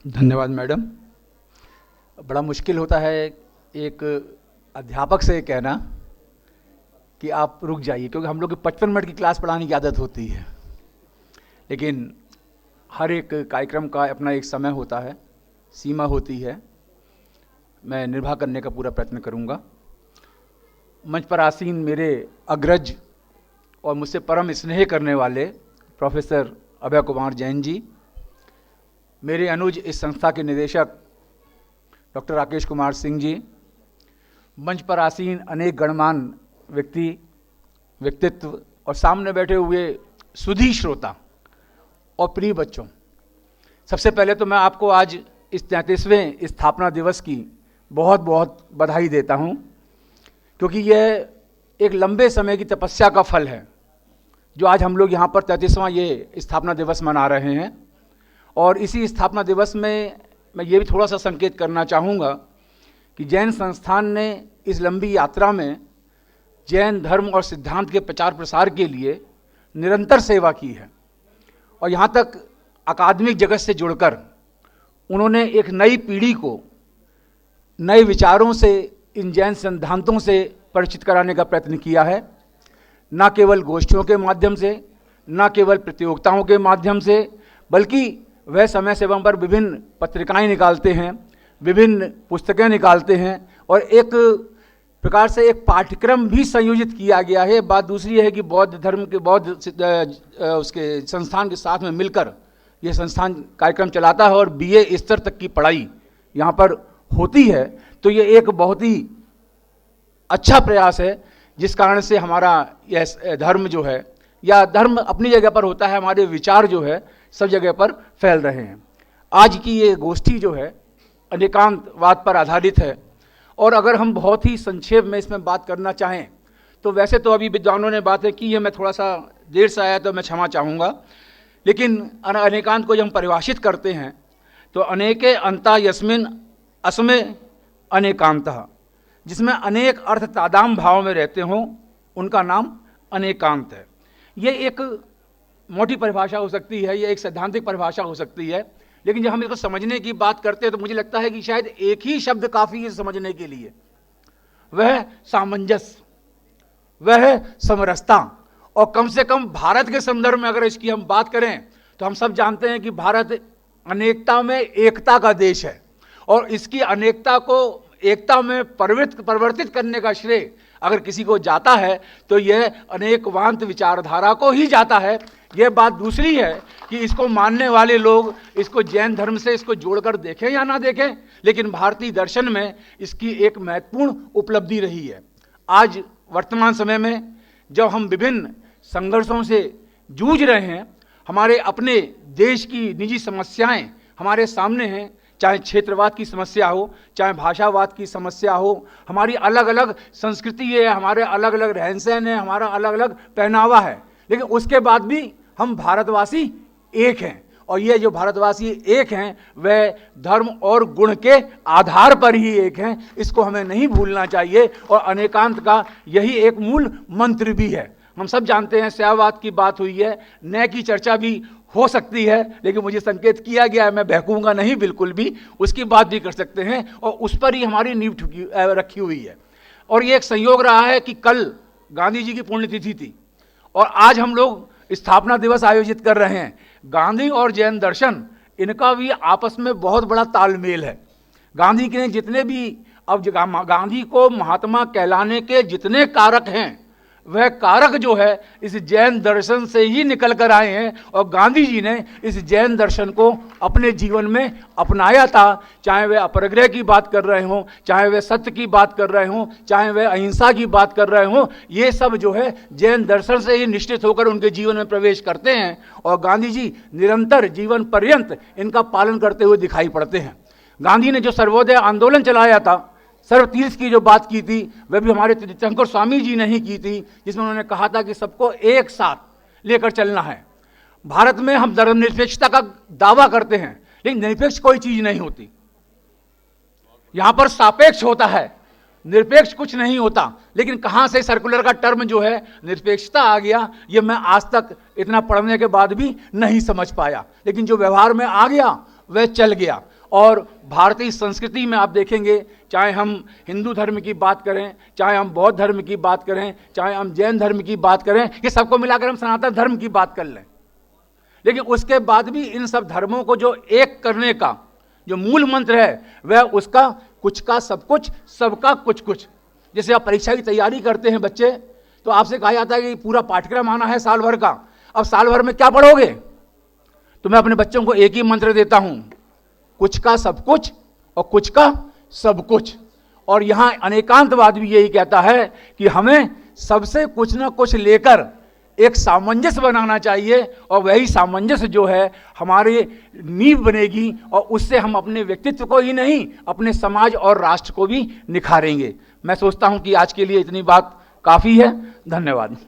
धन्यवाद मैडम। बड़ा मुश्किल होता है एक अध्यापक से कहना कि आप रुक जाइए, क्योंकि हम लोग की 55 मिनट की क्लास पढ़ाने की आदत होती है, लेकिन हर एक कार्यक्रम का अपना एक समय होता है, सीमा होती है। मैं निर्वाह करने का पूरा प्रयत्न करूंगा। मंच पर आसीन मेरे अग्रज और मुझसे परम स्नेह करने वाले प्रोफेसर अभय कुमार जैन जी, मेरे अनुज इस संस्था के निदेशक डॉक्टर राकेश कुमार सिंह जी, मंच पर आसीन अनेक गणमान्य व्यक्तित्व और सामने बैठे हुए सुधी श्रोता और प्रिय बच्चों, सबसे पहले तो मैं आपको आज इस 33वें स्थापना दिवस की बहुत बहुत बधाई देता हूं, क्योंकि यह एक लंबे समय की तपस्या का फल है जो आज हम लोग यहाँ पर 33वां ये स्थापना दिवस मना रहे हैं। और इसी स्थापना दिवस में मैं ये भी थोड़ा सा संकेत करना चाहूँगा कि जैन संस्थान ने इस लंबी यात्रा में जैन धर्म और सिद्धांत के प्रचार प्रसार के लिए निरंतर सेवा की है, और यहाँ तक अकादमिक जगत से जुड़कर उन्होंने एक नई पीढ़ी को नए विचारों से, इन जैन सिद्धांतों से परिचित कराने का प्रयत्न किया है। न केवल गोष्ठियों के माध्यम से, न केवल प्रतियोगिताओं के माध्यम से, बल्कि वह समय सेवा पर विभिन्न पत्रिकाएं निकालते हैं, विभिन्न पुस्तकें निकालते हैं, और एक प्रकार से एक पाठ्यक्रम भी संयोजित किया गया है। बात दूसरी है कि बौद्ध धर्म के उसके संस्थान के साथ में मिलकर यह संस्थान कार्यक्रम चलाता है और बीए स्तर तक की पढ़ाई यहाँ पर होती है। तो ये एक बहुत ही अच्छा प्रयास है, जिस कारण से हमारा यह धर्म जो है, या धर्म अपनी जगह पर होता है, हमारे विचार जो है सब जगह पर फैल रहे हैं। आज की ये गोष्ठी जो है अनेकांतवाद पर आधारित है, और अगर हम बहुत ही संक्षेप में इसमें बात करना चाहें तो वैसे तो अभी विद्वानों ने बातें की है, मैं थोड़ा सा देर से आया तो मैं क्षमा चाहूँगा, लेकिन अनेकांत को जब हम परिभाषित करते हैं तो अनेके अंता यस्मिन अस्मे अनेकांतः, जिसमें अनेक अर्थ तादाम भाव में रहते हों, उनका नाम अनेकांत है। ये एक मोटी परिभाषा हो सकती है, ये एक सैद्धांतिक परिभाषा हो सकती है, लेकिन जब हम इसको समझने की बात करते हैं तो मुझे लगता है कि शायद एक ही शब्द काफ़ी है समझने के लिए, वह सामंजस्य, वह समरसता। और कम से कम भारत के संदर्भ में अगर इसकी हम बात करें तो हम सब जानते हैं कि भारत अनेकता में एकता का देश है, और इसकी अनेकता को एकता में परिवर्तित करने का श्रेय अगर किसी को जाता है तो यह अनेकवांत विचारधारा को ही जाता है। यह बात दूसरी है कि इसको मानने वाले लोग इसको जैन धर्म से इसको जोड़कर देखें या ना देखें, लेकिन भारतीय दर्शन में इसकी एक महत्वपूर्ण उपलब्धि रही है। आज वर्तमान समय में जब हम विभिन्न संघर्षों से जूझ रहे हैं, हमारे अपने देश की निजी समस्याएं हमारे सामने हैं, चाहे क्षेत्रवाद की समस्या हो, चाहे भाषावाद की समस्या हो, हमारी अलग अलग संस्कृति है, हमारे अलग अलग रहन सहन है, हमारा अलग अलग पहनावा है, लेकिन उसके बाद भी हम भारतवासी एक हैं। और ये जो भारतवासी एक हैं वह धर्म और गुण के आधार पर ही एक हैं, इसको हमें नहीं भूलना चाहिए। और अनेकांत का यही एक मूल मंत्र भी है। हम सब जानते हैं स्यावाद की बात हुई है, न्याय की चर्चा भी हो सकती है, लेकिन मुझे संकेत किया गया है, मैं बहकूंगा नहीं बिल्कुल भी, उसकी बात भी कर सकते हैं, और उस पर ही हमारी नींव रखी हुई है। और ये एक संयोग रहा है कि कल गांधी जी की पुण्यतिथि थी और आज हम लोग स्थापना दिवस आयोजित कर रहे हैं। गांधी और जैन दर्शन, इनका भी आपस में बहुत बड़ा तालमेल है। गांधी के जितने भी, अब गांधी को महात्मा कहलाने के जितने कारक हैं, वह कारक जो है इस जैन दर्शन से ही निकल कर आए हैं, और गांधी जी ने इस जैन दर्शन को अपने जीवन में अपनाया था। चाहे वे अपरिग्रह की बात कर रहे हों, चाहे वे सत्य की बात कर रहे हों, चाहे वे अहिंसा की बात कर रहे हों, ये सब जो है जैन दर्शन से ही निश्चित होकर उनके जीवन में प्रवेश करते हैं, और गांधी जी निरंतर जीवन पर्यंत इनका पालन करते हुए दिखाई पड़ते हैं। गांधी ने जो सर्वोदय आंदोलन चलाया था, सर्वतीर्थ की जो बात की थी, वह भी हमारे तीर्थंकर स्वामी जी ने ही की थी, जिसमें उन्होंने कहा था कि सबको एक साथ लेकर चलना है। भारत में हम धर्मनिरपेक्षता का दावा करते हैं, लेकिन निरपेक्ष कोई चीज नहीं होती, यहां पर सापेक्ष होता है, निरपेक्ष कुछ नहीं होता। लेकिन कहां से सर्कुलर का टर्म जो है निरपेक्षता आ गया, ये मैं आज तक इतना पढ़ने के बाद भी नहीं समझ पाया, लेकिन जो व्यवहार में आ गया वह चल गया। और भारतीय संस्कृति में आप देखेंगे, चाहे हम हिंदू धर्म की बात करें, चाहे हम बौद्ध धर्म की बात करें, चाहे हम जैन धर्म की बात करें, ये सबको मिलाकर हम सनातन धर्म की बात कर लें, लेकिन उसके बाद भी इन सब धर्मों को जो एक करने का जो मूल मंत्र है वह उसका कुछ का सब कुछ, सबका कुछ कुछ। जैसे आप परीक्षा की तैयारी करते हैं बच्चे, तो आपसे कहा जाता है कि पूरा पाठ्यक्रम आना है साल भर का, अब साल भर में क्या पढ़ोगे? तो मैं अपने बच्चों को एक ही मंत्र देता हूं, कुछ का सब कुछ और कुछ का सब कुछ। और यहां अनेकांतवाद भी यही कहता है कि हमें सबसे कुछ ना कुछ लेकर एक सामंजस्य बनाना चाहिए, और वही सामंजस्य जो है हमारे नींव बनेगी, और उससे हम अपने व्यक्तित्व को ही नहीं, अपने समाज और राष्ट्र को भी निखारेंगे। मैं सोचता हूं कि आज के लिए इतनी बात काफ़ी है। धन्यवाद।